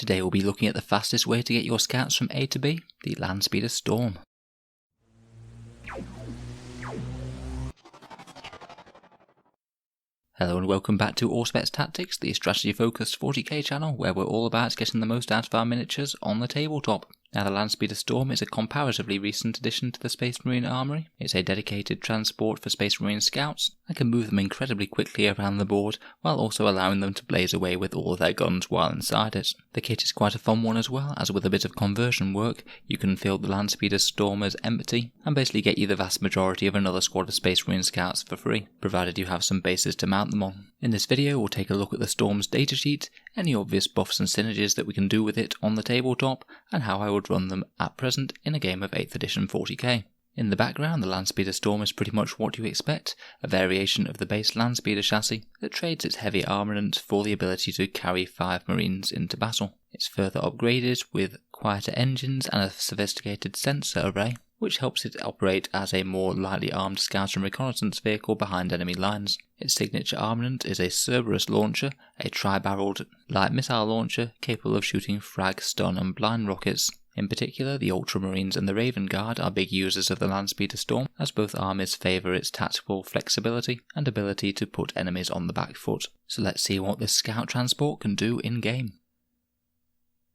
Today we'll be looking at the fastest way to get your scouts from A to B, the land speeder storm. Hello and welcome back to Auspex Tactics, the strategy focused 40k channel where we're all about getting the most out of our miniatures on the tabletop. Now the Land Speeder Storm is a comparatively recent addition to the Space Marine Armoury. It's a dedicated transport for Space Marine scouts and can move them incredibly quickly around the board while also allowing them to blaze away with all of their guns while inside it. The kit is quite a fun one as well, as with a bit of conversion work you can fill the Land Speeder Storm as empty and basically get you the vast majority of another squad of Space Marine scouts for free, provided you have some bases to mount them on. In this video we'll take a look at the Storm's datasheet, any obvious buffs and synergies that we can do with it on the tabletop, and how I would run them at present in a game of 8th edition 40k. In the background, the Land Speeder Storm is pretty much what you expect, a variation of the base Land Speeder chassis that trades its heavy armament for the ability to carry 5 Marines into battle. It's further upgraded with quieter engines and a sophisticated sensor array, which helps it operate as a more lightly armed scout and reconnaissance vehicle behind enemy lines. Its signature armament is a Cerberus launcher, a tri-barreled light missile launcher capable of shooting frag, stun and blind rockets. In particular, the Ultramarines and the Raven Guard are big users of the Land Speeder Storm, as both armies favour its tactical flexibility and ability to put enemies on the back foot. So let's see what this scout transport can do in-game.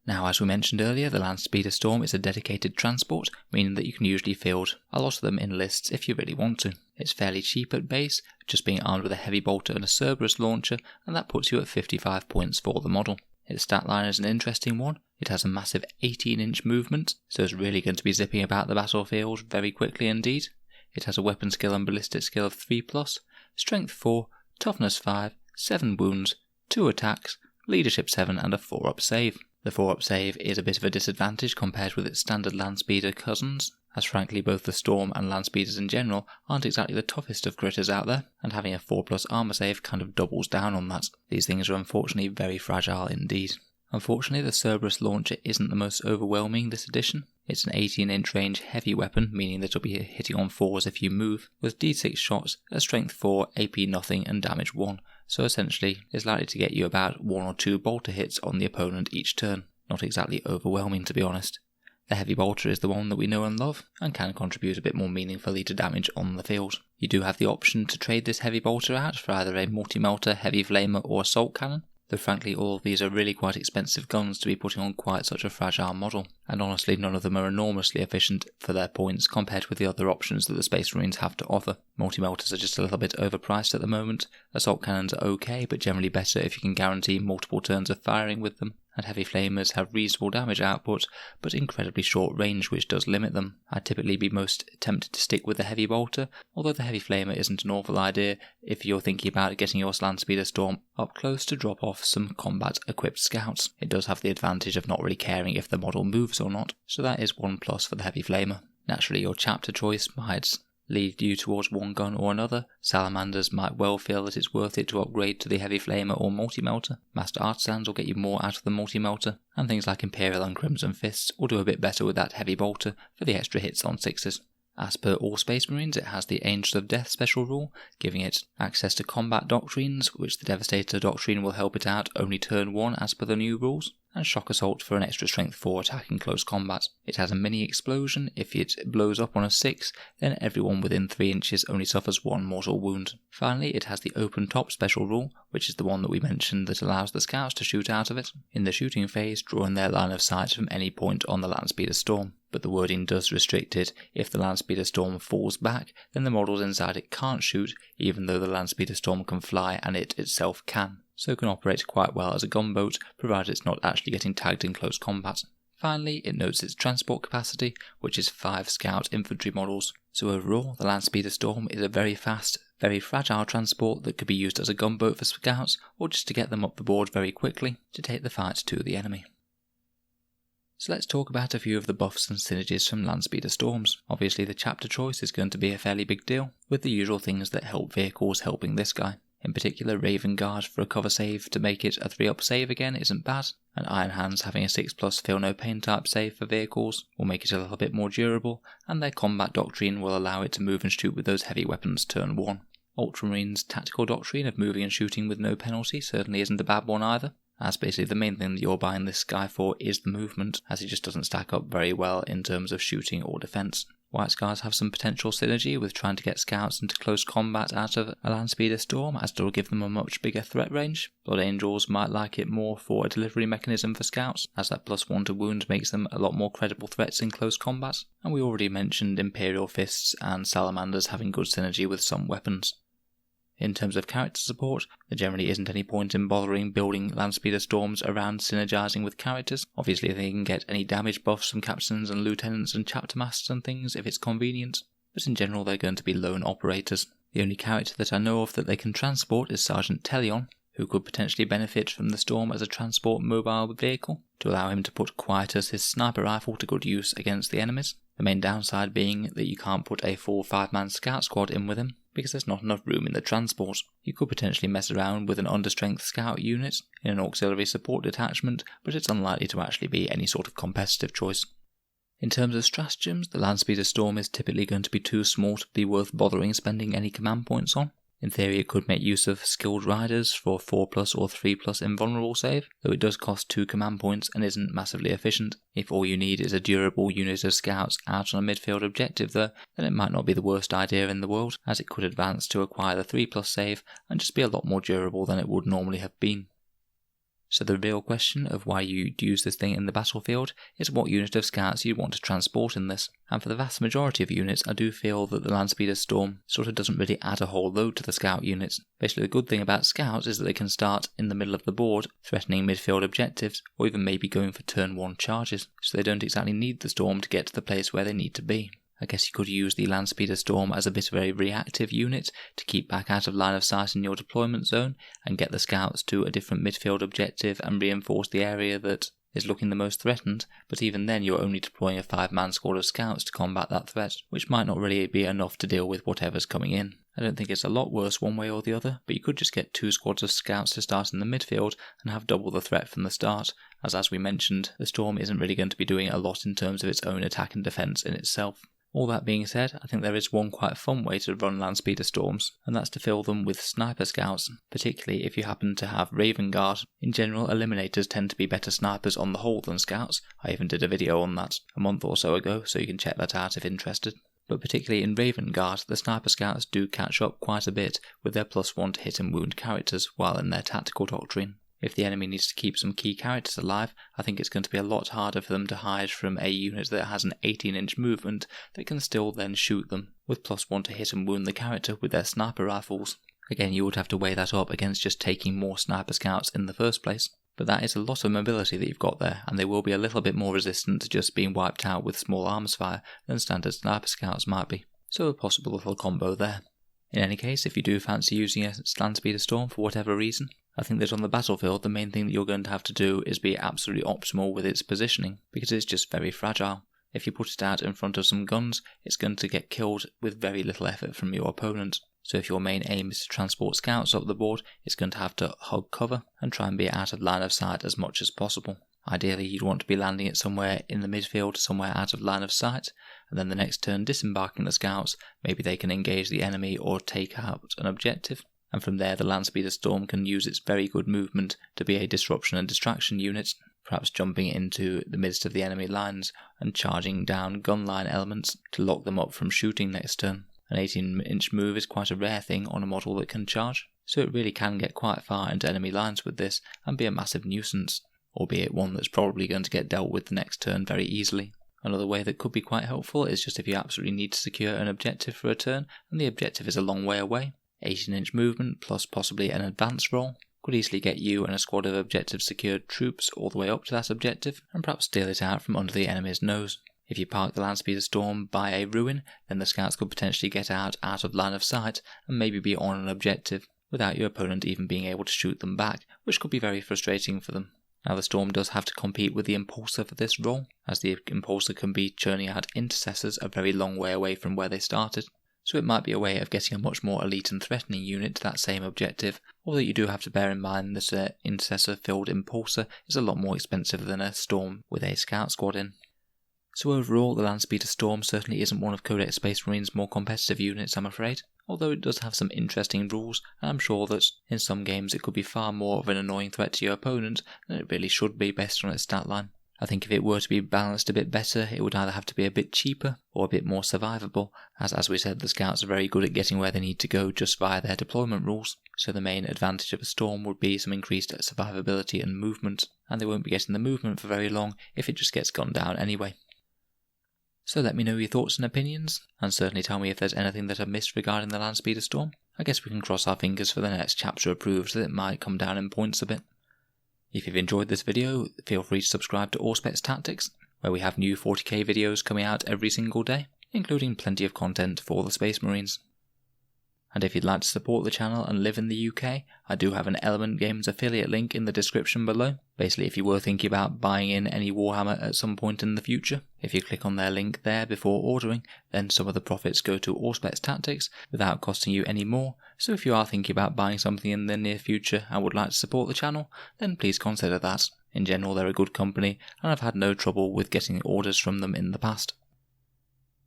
Now, as we mentioned earlier, the Land Speeder Storm is a dedicated transport, meaning that you can usually field a lot of them in lists if you really want to. It's fairly cheap at base, just being armed with a heavy bolter and a Cerberus launcher, and that puts you at 55 points for the model. Its stat line is an interesting one. It has a massive 18-inch movement, so it's really going to be zipping about the battlefield very quickly indeed. It has a weapon skill and ballistic skill of 3+, strength 4, toughness 5, 7 wounds, 2 attacks, leadership 7 and a 4-up save. The 4-up save is a bit of a disadvantage compared with its standard Land Speeder cousins, as frankly both the Storm and Land Speeders in general aren't exactly the toughest of critters out there, and having a 4+ armor save kind of doubles down on that. These things are unfortunately very fragile indeed. Unfortunately, the Cerberus launcher isn't the most overwhelming this edition. It's an 18-inch range heavy weapon, meaning that it'll be hitting on 4s if you move, with d6 shots, a strength 4, AP nothing and damage 1, so essentially it's likely to get you about 1 or 2 bolter hits on the opponent each turn. Not exactly overwhelming to be honest. The heavy bolter is the one that we know and love, and can contribute a bit more meaningfully to damage on the field. You do have the option to trade this heavy bolter out for either a multi-melter, heavy flamer or assault cannon, though frankly all of these are really quite expensive guns to be putting on quite such a fragile model, and honestly none of them are enormously efficient for their points compared with the other options that the Space Marines have to offer. Multi-melters are just a little bit overpriced at the moment, assault cannons are okay but generally better if you can guarantee multiple turns of firing with them, and heavy flamers have reasonable damage output but incredibly short range which does limit them. I'd typically be most tempted to stick with the heavy bolter, although the heavy flamer isn't an awful idea if you're thinking about getting your Land Speeder Storm up close to drop off some combat equipped scouts. It does have the advantage of not really caring if the model moves or not, so that is one plus for the heavy flamer. Naturally your chapter choice might lead you towards one gun or another. Salamanders might well feel that it's worth it to upgrade to the heavy flamer or multi-melter. Master Artisans will get you more out of the multi-melter, and things like Imperial and Crimson Fists will do a bit better with that heavy bolter for the extra hits on 6s. As per all Space Marines, it has the Angels of Death special rule, giving it access to combat doctrines, which the Devastator doctrine will help it out only turn 1 as per the new rules, and Shock Assault for an extra strength 4 attack in close combat. It has a mini explosion. If it blows up on a 6, then everyone within 3 inches only suffers 1 mortal wound. Finally, it has the Open Top special rule, which is the one that we mentioned that allows the scouts to shoot out of it, in the shooting phase drawing their line of sight from any point on the Land Speeder Storm. But the wording does restrict it. If the Land Speeder Storm falls back, then the models inside it can't shoot, even though the Land Speeder Storm can fly and it itself can, so it can operate quite well as a gunboat, provided it's not actually getting tagged in close combat. Finally, it notes its transport capacity, which is 5 scout infantry models. So overall, the Land Speeder Storm is a very fast, very fragile transport that could be used as a gunboat for scouts, or just to get them up the board very quickly to take the fight to the enemy. So let's talk about a few of the buffs and synergies from Land Speeder Storms. Obviously the chapter choice is going to be a fairly big deal, with the usual things that help vehicles helping this guy. In particular, Raven Guard for a cover save to make it a 3-up save again isn't bad, and Iron Hands having a 6+ Feel No Pain type save for vehicles will make it a little bit more durable, and their combat doctrine will allow it to move and shoot with those heavy weapons turn 1. Ultramarines' tactical doctrine of moving and shooting with no penalty certainly isn't a bad one either, as basically the main thing that you're buying this guy for is the movement, as he just doesn't stack up very well in terms of shooting or defense. White Scars have some potential synergy with trying to get scouts into close combat out of a land speeder storm, as it will give them a much bigger threat range. Blood Angels might like it more for a delivery mechanism for scouts, as that +1 to wound makes them a lot more credible threats in close combat. And we already mentioned Imperial Fists and Salamanders having good synergy with some weapons. In terms of character support, there generally isn't any point in bothering building Landspeeder Storms around synergizing with characters. Obviously they can get any damage buffs from captains and lieutenants and chapter masters and things if it's convenient, but in general they're going to be lone operators. The only character that I know of that they can transport is Sergeant Telion, who could potentially benefit from the storm as a transport mobile vehicle, to allow him to put Quietus, his sniper rifle, to good use against the enemies. The main downside being that you can't put a full 5-man scout squad in with him, because there's not enough room in the transport. You could potentially mess around with an understrength scout unit in an auxiliary support detachment, but it's unlikely to actually be any sort of competitive choice. In terms of stratagems, the Landspeeder Storm is typically going to be too small to be worth bothering spending any command points on. In theory it could make use of skilled riders for 4+ or 3+ invulnerable save, though it does cost 2 command points and isn't massively efficient. If all you need is a durable unit of scouts out on a midfield objective there, then it might not be the worst idea in the world, as it could advance to acquire the 3+ save and just be a lot more durable than it would normally have been. So the real question of why you'd use this thing in the battlefield is what unit of scouts you want to transport in this. And for the vast majority of units, I do feel that the Landspeeder Storm sort of doesn't really add a whole load to the scout units. Basically the good thing about scouts is that they can start in the middle of the board, threatening midfield objectives, or even maybe going for turn 1 charges, so they don't exactly need the storm to get to the place where they need to be. I guess you could use the Landspeeder Storm as a bit of a reactive unit to keep back out of line of sight in your deployment zone and get the scouts to a different midfield objective and reinforce the area that is looking the most threatened, but even then you're only deploying a 5-man squad of scouts to combat that threat, which might not really be enough to deal with whatever's coming in. I don't think it's a lot worse one way or the other, but you could just get 2 squads of scouts to start in the midfield and have double the threat from the start, as we mentioned, the Storm isn't really going to be doing a lot in terms of its own attack and defense in itself. All that being said, I think there is one quite fun way to run Landspeeder Storms, and that's to fill them with sniper scouts, particularly if you happen to have Raven Guard. In general, eliminators tend to be better snipers on the whole than scouts. I even did a video on that a month or so ago, so you can check that out if interested. But particularly in Raven Guard, the sniper scouts do catch up quite a bit with their +1 to hit and wound characters while in their tactical doctrine. If the enemy needs to keep some key characters alive, I think it's going to be a lot harder for them to hide from a unit that has an 18-inch movement that can still then shoot them, with +1 to hit and wound the character with their sniper rifles. Again, you would have to weigh that up against just taking more sniper scouts in the first place, but that is a lot of mobility that you've got there, and they will be a little bit more resistant to just being wiped out with small arms fire than standard sniper scouts might be, so a possible little combo there. In any case, if you do fancy using a Landspeeder Storm for whatever reason, I think that on the battlefield the main thing that you're going to have to do is be absolutely optimal with its positioning, because it's just very fragile. If you put it out in front of some guns, it's going to get killed with very little effort from your opponent. So if your main aim is to transport scouts up the board, it's going to have to hug cover and try and be out of line of sight as much as possible. Ideally you'd want to be landing it somewhere in the midfield, somewhere out of line of sight, and then the next turn disembarking the scouts, maybe they can engage the enemy or take out an objective. And from there the Landspeeder Storm can use its very good movement to be a disruption and distraction unit, perhaps jumping into the midst of the enemy lines and charging down gun line elements to lock them up from shooting next turn. An 18-inch move is quite a rare thing on a model that can charge, so it really can get quite far into enemy lines with this and be a massive nuisance, albeit one that's probably going to get dealt with the next turn very easily. Another way that could be quite helpful is just if you absolutely need to secure an objective for a turn and the objective is a long way away. 18-inch movement plus possibly an advance roll could easily get you and a squad of objective secured troops all the way up to that objective and perhaps steal it out from under the enemy's nose. If you park the Landspeeder Storm by a ruin, then the scouts could potentially get out of line of sight and maybe be on an objective without your opponent even being able to shoot them back, which could be very frustrating for them. Now the Storm does have to compete with the Impulsor for this role, as the Impulsor can be churning out intercessors a very long way away from where they started. So it might be a way of getting a much more elite and threatening unit to that same objective, although you do have to bear in mind that an intercessor-filled Impulsor is a lot more expensive than a Storm with a scout squad in. So overall, the Landspeeder Storm certainly isn't one of Codex Space Marine's more competitive units, I'm afraid. although it does have some interesting rules, and I'm sure that in some games it could be far more of an annoying threat to your opponent than it really should be based on its stat line. I think if it were to be balanced a bit better, it would either have to be a bit cheaper or a bit more survivable, as we said, the scouts are very good at getting where they need to go just via their deployment rules, so the main advantage of a storm would be some increased survivability and movement, and they won't be getting the movement for very long if it just gets gunned down anyway. So let me know your thoughts and opinions, and certainly tell me if there's anything that I've missed regarding the Landspeeder Storm. I guess we can cross our fingers for the next chapter approved so that it might come down in points a bit. If you've enjoyed this video, feel free to subscribe to Auspex Tactics, where we have new 40k videos coming out every single day, including plenty of content for the Space Marines. And if you'd like to support the channel and live in the UK, I do have an Element Games affiliate link in the description below. Basically, if you were thinking about buying in any Warhammer at some point in the future, if you click on their link there before ordering, then some of the profits go to Auspex Tactics without costing you any more. So if you are thinking about buying something in the near future and would like to support the channel, then please consider that. In general, they're a good company, and I've had no trouble with getting orders from them in the past.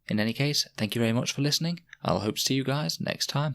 In any case, thank you very much for listening. I'll hope to see you guys next time.